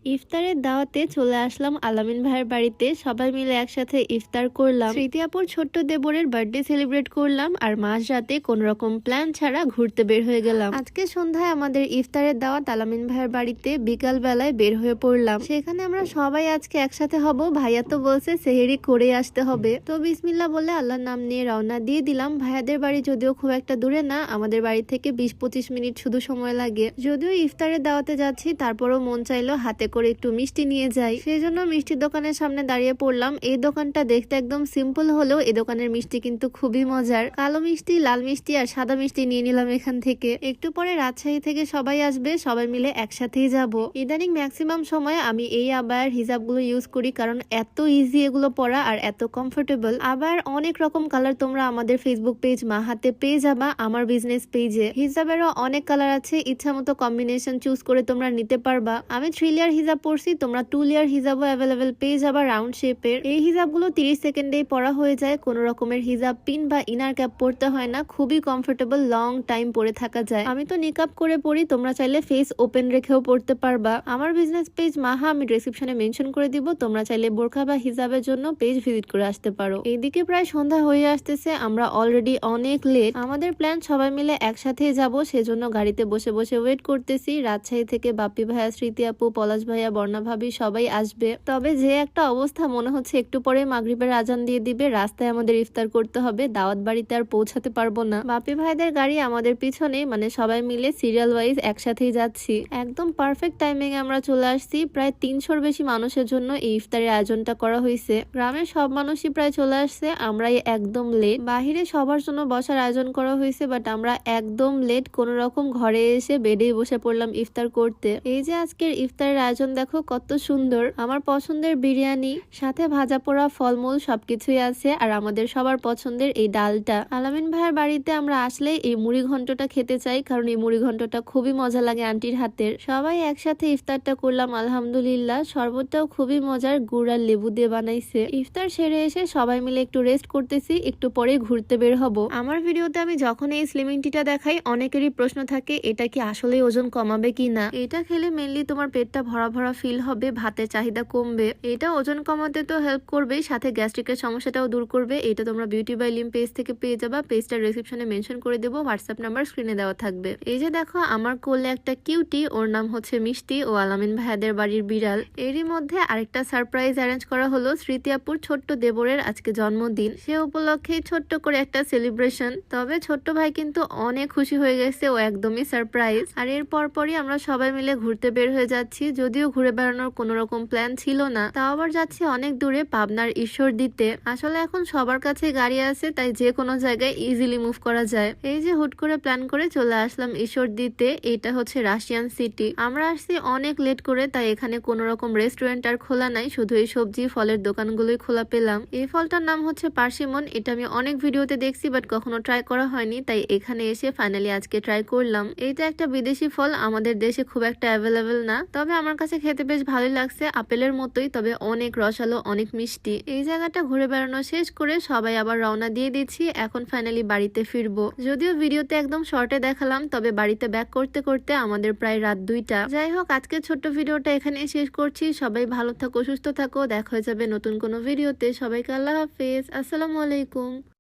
ইফতারের দাওয়াতে চলে আসলাম আলামিন ভাইয়ের বাড়িতে। সবাই মিলে একসাথে ইফতার করলাম। স্মৃতি আপুর ছোট্ট দেবরের বার্থডে সেলিব্রেট করলাম আর মাঝ রাতে কোন রকম প্ল্যান ছাড়া ঘুরতে বের হয়ে গেলাম। আজকে সন্ধ্যায় আমাদের ইফতারের দাওয়াত আলামিন ভাইয়ের বাড়িতে, বিকাল বেলায় বের হয়ে পড়লাম। সেখানে আমরা সবাই আজকে একসাথে হব। ভাইয়া তো বলছে সেহেরি করে আসতে হবে, তো বিসমিল্লাহ বলে আল্লাহর নাম নিয়ে রওনা দিয়ে দিলাম। ভাইয়াদের বাড়ি যদিও খুব একটা দূরে না, আমাদের বাড়ি থেকে 20-25 মিনিট শুধু সময় লাগে। যদিও ইফতারের দাওয়াতে যাচ্ছি, তারপরও মন চাইলো হাতে করে একটু মিষ্টি নিয়ে যাই, সেই জন্য মিষ্টির দোকানের সামনে দাঁড়িয়ে পড়লাম। এই দোকানটা দেখতে একদম সিম্পল হলেও এই দোকানের মিষ্টি কিন্তু খুবই মজার। কালো মিষ্টি, লাল মিষ্টি আর সাদা মিষ্টি নিয়ে নিলাম এখান থেকে। একটু পরে রাজশাহী থেকে সবাই আসবে, সবাই মিলে একসাথেই যাব। ইদানিং ম্যাক্সিমাম সময় আমি এই আবায়ের হিজাবগুলো ইউজ করি, কারণ এত ইজি এগুলো পরা আর এত কমফোর্টেবল। আবার অনেক রকম কালার তোমরা আমাদের ফেসবুক পেজ মাহাতে পেয়ে যাবা, আমার বিজনেস পেজে। হিজাবেরও অনেক কালার আছে, ইচ্ছা মতো কম্বিনেশন চুজ করে তোমরা নিতে পারবা। আমি 3 লেয়ার হিজাব পরছি, তোমরা 2 লেয়ার হিজাবও অ্যাভেলেবেল পেয়ে যাবা রাউন্ড শেপের। এই হিজাবগুলো 30 সেকেন্ডেই পরা হয়ে যায়, কোনো রকমের হিজাব পিন বা ইনার ক্যাপ পরতে হয় না, খুবই কমফোর্টেবল, লং টাইম পরে থাকা যায়। আমি তো নিকাব করে পরি, তোমরা চাইলে ফেস ওপেন রেখেও পড়তে পারবা। আমার বিজনেস পেজ মাহা আমি ডেসক্রিপশনে মেনশন করে দিব, তোমরা চাইলে বোরকা বা হিজাবের জন্য পেজ ভিজিট করে আসতে পারো। এইদিকে প্রায় সন্ধ্যা হয়ে আসতেছে, আমরা অলরেডি অনেক লেট। আমাদের প্ল্যান সবাই মিলে একসাথে যাব, সেজন্য গাড়িতে বসে বসে ওয়েট করতেছি। রাজশাহী থেকে বাপ্পি ভাইয়া, স্মৃতি আপু, পলাশ ভাইয়া, বর্ণা ভাবি সবাই আসবে। তবে যে একটা অবস্থা, মনে হচ্ছে একটু পরে মাগরিবের আজান দিয়ে দিবে, রাস্তায় আমাদের ইফতার করতে হবে, দাওয়াত বাড়িতে আর পৌঁছাতে পারবো না। বাপ্পি ভাইদের গাড়ি আমাদের পিছনে, মানে সবাই মিলে সিরিয়াল ওয়াইজ একসাথেই যাচ্ছি। একদম পারফেক্ট টাইমিং আমরা চলে আসছি। প্রায় 300-র বেশি মানুষের জন্য এই ইফতারের আয়োজনটা করা হয়েছে। গ্রামের সব মানুষই প্রায় চলে আসছে, আমরাই একদম লেট। বাহিরে সবার জন্য বসার আয়োজন করা হয়েছে, বাট আমরা একদম লেট। কোন রকম ঘরে এসে বেডেই বসে পড়লাম ইফতার করতে। এই যে আজকের ইফতারের আয়োজন দেখো কত সুন্দর, আমার পছন্দের বিরিয়ানি, সাথে ভাজা পোড়া ফলমূল সবকিছুই আছে, আর আমাদের সবার পছন্দের এই ডালটা। আলামিন ভাইয়ের বাড়িতে আমরা আসলে এই মুড়ি ঘন্টটা খেতে চাই, কারণ এই মুড়ি ঘন্টটা খুবই মজা লাগে আন্টির হাতের। সবাই একসাথে ইফতারটা করলাম আলহামদুলিল্লাহ। শরবতটাও খুবই মজার, গুড় আর লেবু দিয়ে বানাইছে। ইফতার সেরে এসে সবাই মিলে একটু রেস্ট করতেছি, একটু পরে ঘুরতে বের হব। আমার ভিডিওতে আমি যখন এই স্লিমিং টিটা দেখাই, অনেকেরই প্রশ্ন থাকে এটা কি আসলে ওজন কমাবে কি না। এটা খেলে মেনলি তোমার পেটটা ভরা ভরা ফিল হবে, ভাতের চাহিদা কমবে। এটা ওজন কমাতে তো হেল্প করবেই, সাথে গ্যাস্ট্রিকের সমস্যাটাও দূর করবে। এটা তোমরা বিউটি বাই লিম পেজ থেকে পেয়ে যাবা, পেজটা ডেসক্রিপশনে মেনশন করে দেবো, হোয়াটসঅ্যাপ নাম্বার স্ক্রিনে দেওয়া থাকবে। এই যে দেখো আমার কোলে একটা কিউটি, ওর নাম হচ্ছে মিষ্টি, ও আলামিন ভাইয়াদের বাড়ির বিড়াল। এরই মধ্যে আরেকটা সারপ্রাইজ অ্যারেঞ্জ করা হলো, স্মৃতি আপুর ছোট্ট দেবরের আজকে জন্মদিন, সে উপলক্ষে ছোট্ট করে একটা সেলিব্রেশন। তবে ছোট্ট ভাই কিন্তু অনেক খুশি হয়ে গেছে, ও একদমই সারপ্রাইজ। আর এর পরপরই আমরা সবাই মিলে ঘুরতে বের হয়ে যাচ্ছি। যদিও ঘুরে বেড়ানোর কোনো রকম প্ল্যান ছিল না, তাও আবার যাচ্ছি অনেক দূরে, পাবনার ঈশ্বরদীতে। আসলে এখন সবার কাছে গাড়ি আছে, তাই যে কোনো জায়গায় ইজিলি মুভ করা যায়। এই যে হুট করে প্ল্যান করে চলে আসলাম ঈশ্বরদীতে। এটা হচ্ছে রাশিয়ান সিটি। আমরা আসছি অনেক লেট করে, তাই এখানে কোনো রকম রেস্টুরেন্ট আর খোলা নাই, শুধু এই সবজি ফলের দোকানগুলোই খোলা পেলাম। এই ফলটার নাম হচ্ছে পার্সিমন। এটা আমি অনেক ভিডিওতে দেখছি, বাট কখনো ট্রাই করা হয়নি, তাই এখানে এসে ফাইনালি আজকে ট্রাই করলাম। এটা একটা বিদেশি ফল, আমাদের দেশে খুব একটা অ্যাভেলেবেল না, তবে আমার কাছে খেতে বেশ ভালোই লাগছে, আপেলের মতোই, তবে অনেক রসালো, অনেক মিষ্টি। এই জায়গাটা ঘুরে বেড়ানো শেষ করে সবাই আবার রওনা দিয়ে দিচ্ছি। এখন ফাইনালি বাড়িতে ফিরবো। যদিও ভিডিওতে একদম শর্টে দেখালাম, তবে বাড়িতে ব্যাক করতে করতে আমাদের প্রায় রাত 2টা। যাই হোক, আজকের ছোট্ট ভিডিওটা এখানেই শেষ করছি। সবাই ভালো থাকো, সুস্থ থাকো, দেখা হয়ে যাবে নতুন কোনো ভিডিওতে। সবাইকে আল্লাহ হাফেজ, আসসালামু আলাইকুম।